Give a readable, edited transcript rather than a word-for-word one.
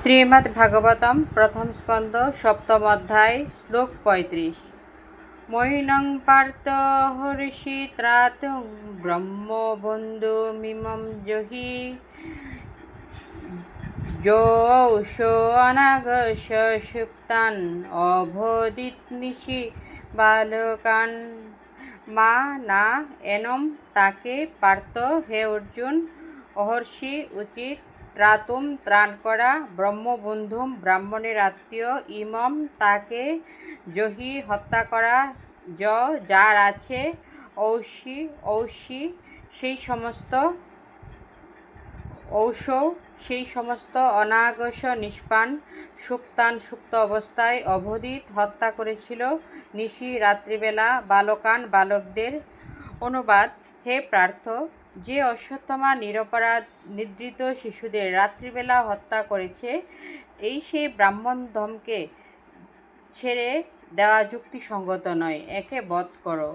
শ্রীমদ্ভাগবতম প্রথম স্কন্দ সপ্তম অধ্যায় শ্লোক ৩৫। মৈনং পার্থ হর্ষি ত্রাতুং ব্রহ্মবন্ধুমিমং জহি যৌষো অনাগস্য সুপ্তান অবোধিত নিশি বালকান। মা না এনম তাকে পার্থ, হে অর্জুন, অহর্ষি উচিত, ত্রাতুম ত্রাণ করা, ব্রহ্মবন্ধুম ব্রাহ্মণের আত্মীয়, ইমম তাকে, জহি হত্যা করা, যার আছে, ঔষি ঔষি সেই সমস্ত, ঔষৌ সেই সমস্ত, অনাগস নিষ্পান, সুপ্তান সুপ্ত অবস্থায়, অবধিত হত্যা করেছিল, নিশি রাত্রিবেলা, বালকান বালকদের। অনুবাদ: হে পার্থ, যে অশ্বত্থামা নিরপরাধ নিদ্রিত শিশুদের রাত্রিবেলা হত্যা করেছে, এই সেই ব্রাহ্মণ ধমকে ছেড়ে দেওয়া যুক্তিসঙ্গত নয়, একে বধ করো।